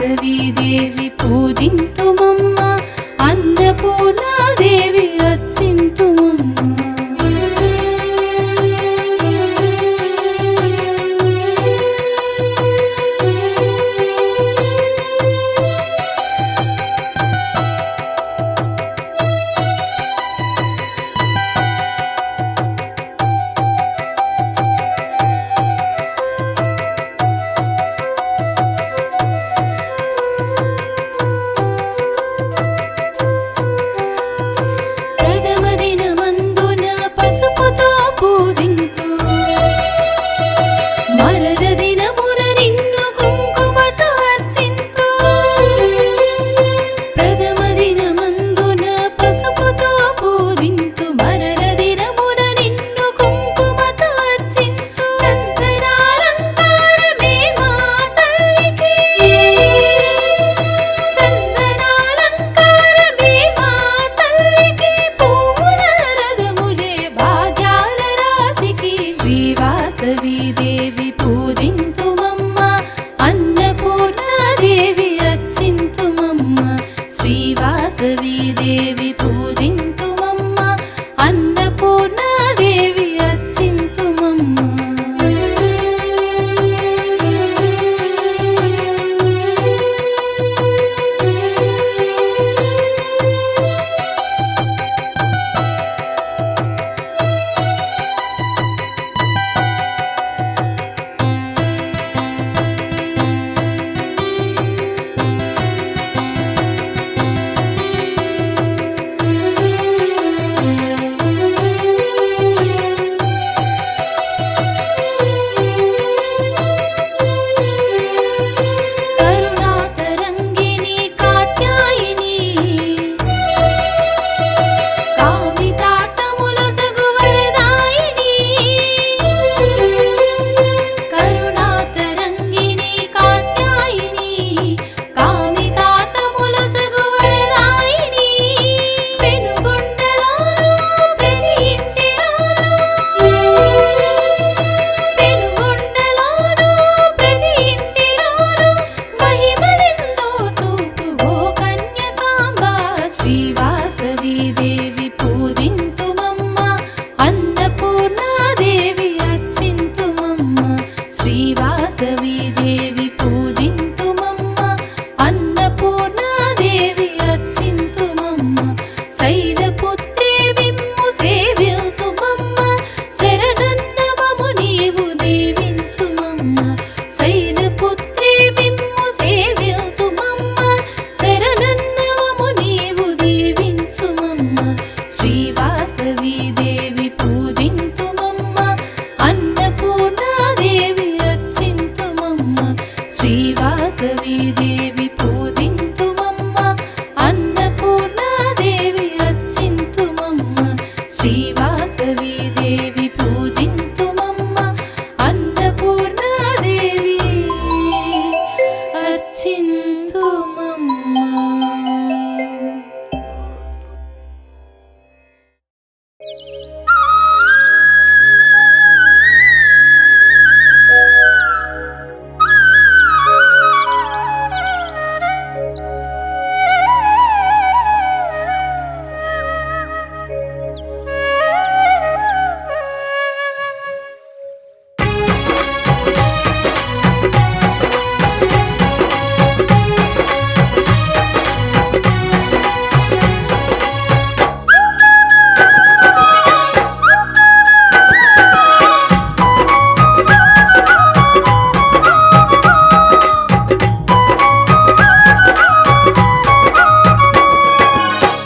శ్రీవాసవి దేవి పూజింతుమమ్మ అన్నపూర్ణాదేవి అర్చింతుమమ్మ శ్రీవాసవి దేవి పూజింతుమమ్మ అన్నపూర్ణాదేవి అర్చింతుమమ్మ శ్రీవాసవి దేవి పూజింతుమమ్మ అన్నపూర్ణాదేవి అర్చింతుమమ్మ శ్రీవాసవి దేవి పూజింతుమమ్మ అన్నపూర్ణాదేవి అర్చింతుమమ్మ శ్రీవాసవి దేవి పూజింతుమమ్మ Annapurnadevi అర్చింతుమమ్మ శైలపుత్రే Vim సేవ్యుతుమమ్మ శరణన్నమము నీవు దీవించుమమ్మ శైలపుత్రే Vim సేవ్యుతుమమ్మ శరణన్నమము నీవు దీవించుమమ్మ శ్రీవాసవి దేవి పూజింతుమమ్మ అన్నపూర్ణాదేవి అర్చింతుమమ్మ శ్రీవాసవి దేవి పూజింతుమమ్మ అన్నపూర్ణాదేవి అర్చింతుమమ్మ శ్రీవాసవి దేవి పూజింతుమమ్మ అన్నపూర్ణాదేవి అర్చింతుమమ్మ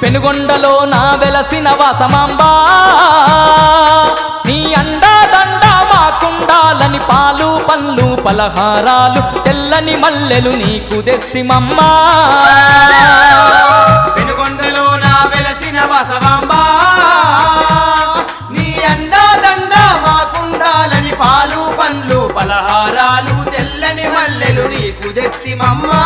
పెనుగొండలో నా వెలసిన వాసమాంబా నీ అండాదండ మాకుండాలని పాలు పండ్లు పలహారాలు తెల్లని మల్లెలు నీకు తెస్తిమమ్మా పెనుగొండలో నా వెలసిన వాసమాంబా నీ అండాదండ మాకుండాలని పాలు పండ్లు పలహారాలు తెల్లని మల్లెలు నీకు తెస్తిమమ్మా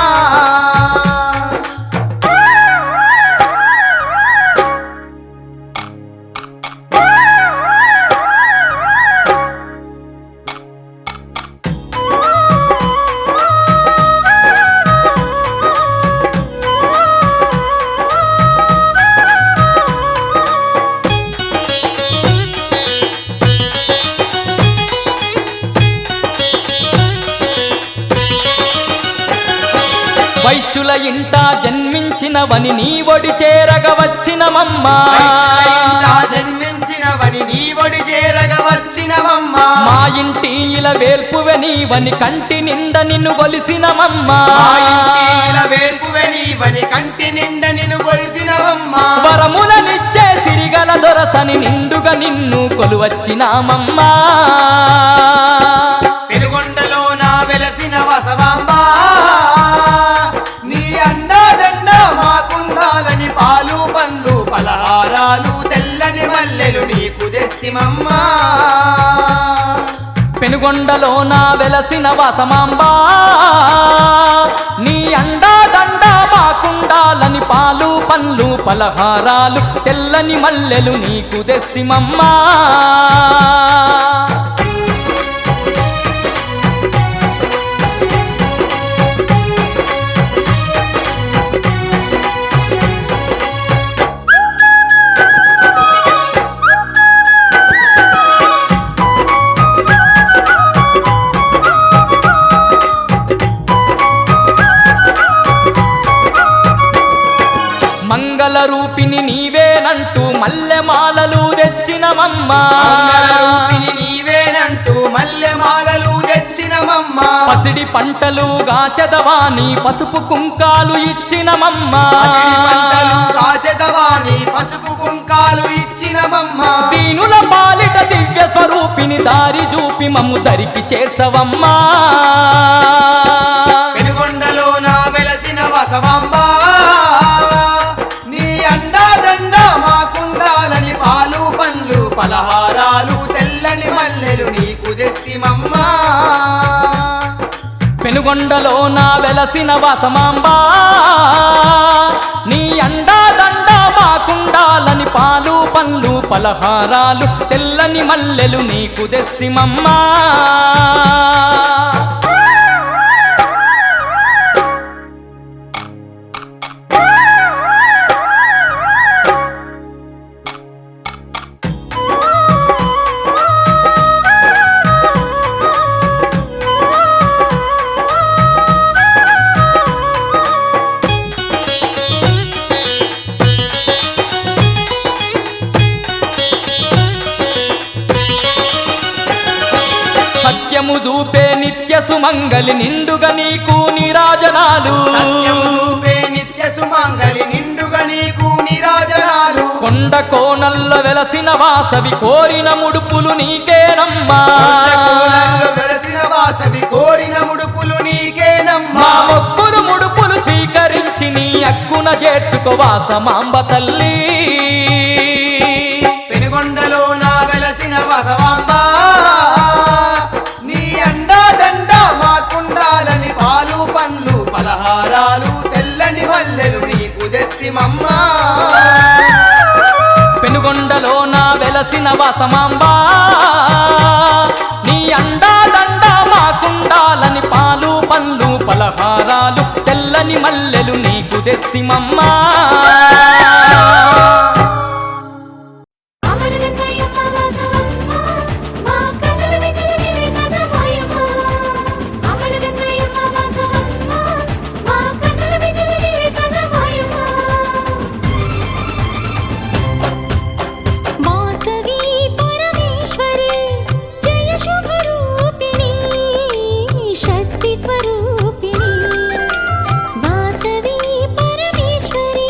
వైశ్యుల ఇంట జన్మించినవని నీ ఒడి చేరగ వచ్చినమమ్మా వైష్ణవింట జన్మించినవని నీ ఒడి చేరగ వచ్చినవమ్మా మా ఇంటి ఇలా వేల్పువె నీవని కంటి నిండా నిన్ను గొలిసినమమ్మా మా ఇంటిల వేర్పువె నీవని కంటి నిండ నిన్ను కొలిసినవమ్మా వరములనిచ్చే సిరిగల దొరసని నిండుగా నిన్ను కొలువచ్చినామమ్మా పెనుగొండలో నా వెలసిన వసవాంబా నీ అండాదండ మాకుండాలని పాలు పండ్లు పలహారాలు తెల్లని మల్లెలు నీకు తెస్తిమమ్మా పెనుగొండలో నా వెలసిన వాసమాంబా నీ అండా దండ మాకుండాలని పాలు పండ్లు పలహారాలు తెల్లని మల్లెలు నీకు తెస్తిమమ్మా మంగళ రూపిణి నీవేనంటూ మల్లెమాలలు తెచ్చినమమ్మా మంగళరూపిణి నీవేనంటూ మల్లెమాలలు తెచ్చినమమ్మా పసిడి పంటలుగా చదవాని పసుపు కుంకాలు ఇచ్చినమమ్మా పసిడి పంటలు కాచెదవాని పసుపు కుంకాలు ఇచ్చినమమ్మా దీనుల పాలిట దివ్య స్వరూపిణి దారి చూపి మమ్ము దరికి చేర్చవమ్మా పెనుగొండలో నా వెలసిన వసవాంబా నీ అండాదండ మాకుండాలని పాలు పండ్లు పలహారాలు తెల్లని మల్లెలు నీకు తెస్తిమమ్మా పెనుగొండలో నా వెలసిన వాసమాంబా నీ అండా దండ మాకుండాలని పాలు పండ్లు పలహారాలు తెల్లని మల్లెలు నీకు తెస్తిమమ్మా సత్యము చూపే నిత్య సుమంగలి నిండుగా నీకు నీరాజనాలు సత్యము చూపే నిత్య సుమంగలి నిండుగా నీకు నీరాజనాలు కొండ కోణల్ల వెలసిన వాసవి కోరిన ముడుపులు నీకేనమ్మా కొండకోణల్లో వెలసిన వాసవి కోరిన ముడుపులు నీకేనమ్మా మా మొక్కులు ముడుపులు స్వీకరించి నీ అక్కున చేర్చుకో వాసమాంబ తల్లి పెనుగొండలో నా వెలసిన వసవాంబా నీ అండాదండ మాకుండాలని పాలు పండ్లు పలహారాలు తెల్లని మల్లెలు నీకు తెస్తిమమ్మా పెనుగొండలో నా వెలసిన వాసమాంబా నీ అండా దండ మాకుండాలని పాలు పండ్లు పలహారాలు తెల్లని మల్లెలు నీకు తెస్తిమమ్మా వాసవి పరమేశ్వరి జయ శుభరూపిణి శక్తి స్వరూపిణి వాసవి పరమేశ్వరి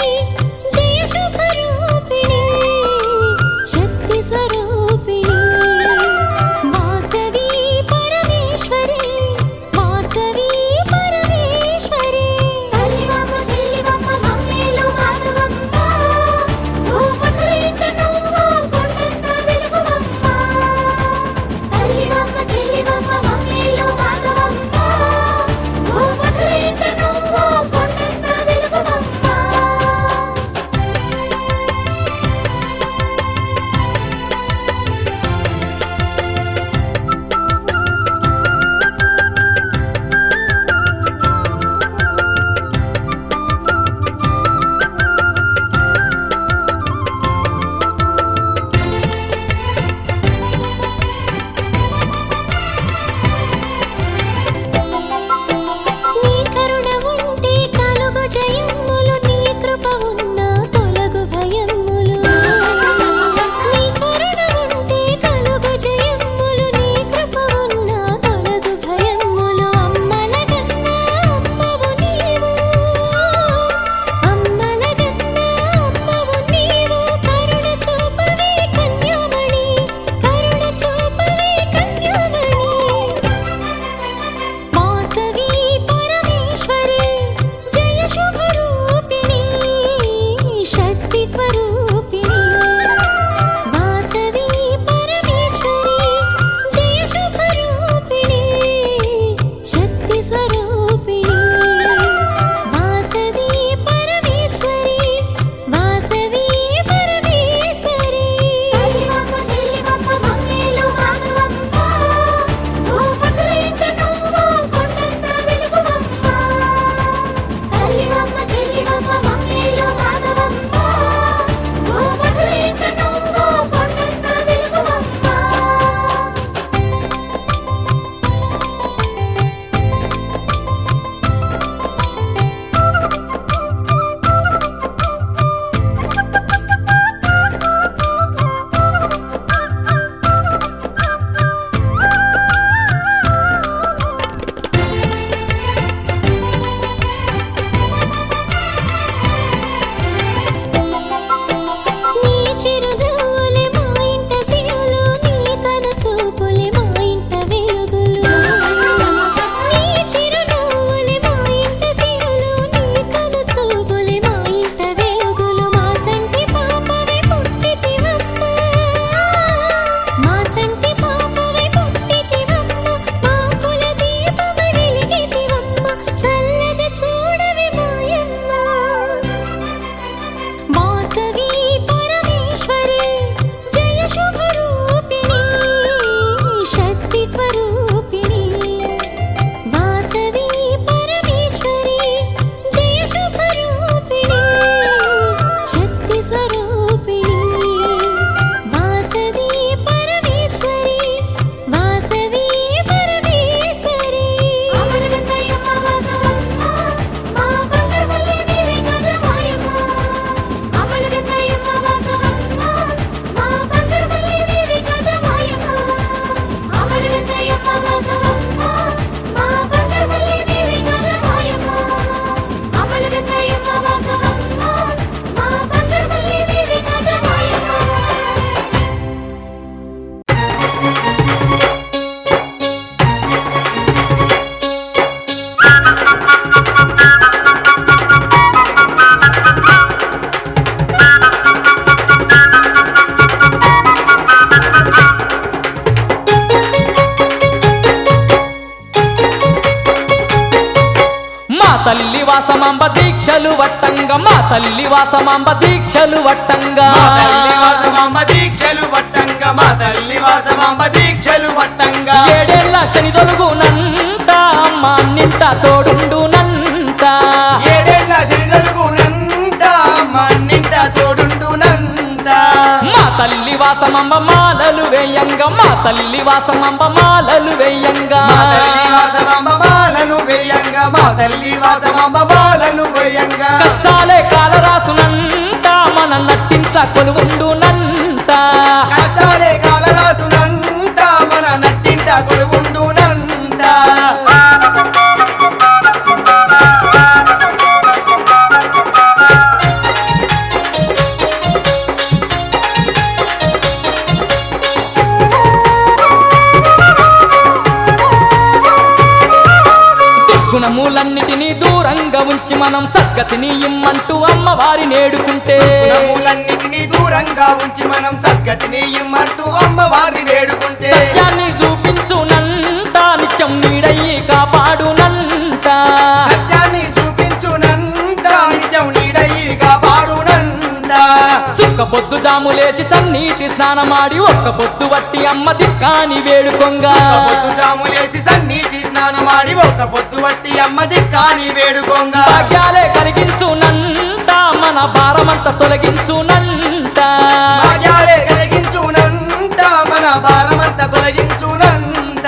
వాసమాంబ దీక్షలు వట్టంగా మా తల్లి వాసమాంబ దీక్షలు వట్టంగా మా తల్లి వాసమాంబ దీక్షలు వట్టంగా మా తల్లి వాసమాంబ దీక్షలు వట్టంగా ఏడేళ్ల శని తొలుగునంట అమ్మ నింట తోడుండునంట ఏడేళ్ల శని తొలుగునంట మన్నింట తోడుండునంట మా తల్లి వాసమాంబ మాలలు వేయంగా మా తల్లి వాసమాంబ మాలలు వేయంగా మా తల్లి వాసమాంబ మాలను వేయంగా మా తల్లి వాసమాంబ మాలను వేయంగా కష్టాలే కాలరాసునంట మన నట్టింట కొలువుండునంట కష్టాలే కాలరాసునంట మన నట్టింట కొలువుండునంట గుణములన్నిటినీ దూరంగా ఉంచి మనం సద్గతిని ఇమ్మంటూ అమ్మవారి నేడుకుంటే గుణములన్నిటినీ దూరంగా ఉంచి మనం సద్గతిని ఇమ్మంటూ అమ్మవారిని వేడుకుంటే సత్యాన్ని చూపించునంట నిత్యం నీడయి కాపాడునంట సత్యాన్ని చూపించునంట నిత్యం నీడయి కాపాడునంట సుక్క పొద్దు జాములేచి చన్నీటి స్నానమాడి ఒక్క పొద్దు వట్టి అమ్మ దిక్కాని వేడుకొంగా ఒక పొద్దు జాములేసి సన్నీటి స్నానమాడి ఒక పొద్దు వట్టి అమ్మ దిక్కాని వేడుకోంగా భాగ్యాలే కలిగించునంట మన భారమంతా తొలగించునంట భాగ్యాలే కలిగించునంట మన భారమంతా తొలగించునంట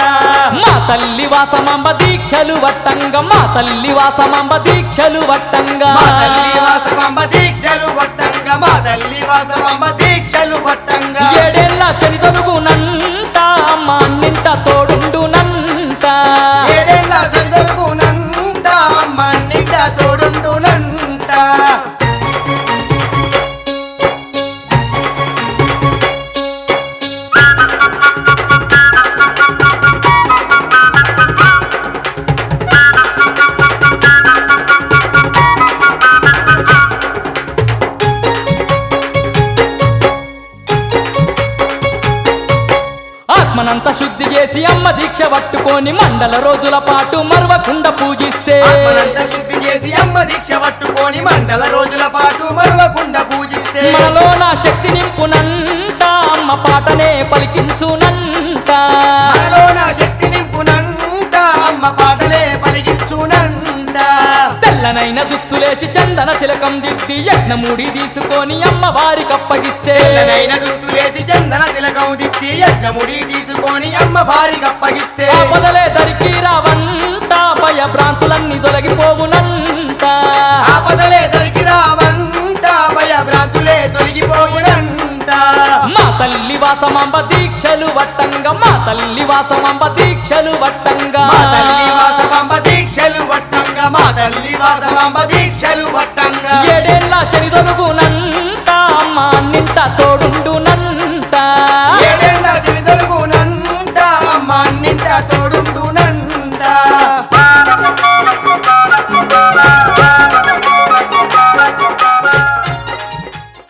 మా తల్లి వాసమాంబ దీక్షలు వట్టంగా మా తల్లి వాసమాంబ దీక్షలు వట్టంగా మా తల్లి వాసమాంబ దీక్షలు వట్టంగా మా తల్లి వాసమాంబ దీక్షలు వట్టంగా ఏడేళ్ల శని తొలుగునంట అమ్మ నింట తోడుండునంట ఏడేళ్ల చందరుగునంట అమ్మ నిండ తోడుండునంట ఆత్మనంత శుద్ధి చేసి అమ్మ దీక్ష పట్టుకొని మండల రోజుల పాటు మరవకుండా పూజిస్తే ఆత్మనంత శుద్ధి చేసి అమ్మ దీక్ష పట్టుకొని మండల రోజుల పాటు మరవకుండా పూజిస్తే మనలో నా శక్తి నింపునంట అమ్మ పాటనే పలికించునంట మనలో నా శక్తి నింపునంట అమ్మ పాటలే పలికించునంట తెల్లనైన దుస్తులేసి చందన తిలకం దిద్ది యజ్ఞముడి తీసుకొని అమ్మవారికి అప్పగిస్తే తెల్లనైన దుస్తులేసి చందన తిలకం దిద్ది యజ్ఞముడి తీసుకొని అమ్మ భారికి అప్పగిస్తే ఆపదలే దరికి రావంట భయభ్రాంతులన్నీ తొలగిపోవునంట ఆపదలే దరికి రావంట భయభ్రాంతులే తొలగిపోవునంట మా తల్లి వాసమాంబ దీక్షలు వట్టంగా మా తల్లి వాసమాంబ దీక్షలు వట్టంగా మా తల్లి వాసమాంబ దీక్షలు వట్టంగా మా తల్లి వాసమాంబ దీక్షలు వట్టంగా ఏడేళ్ల శని తొలుగున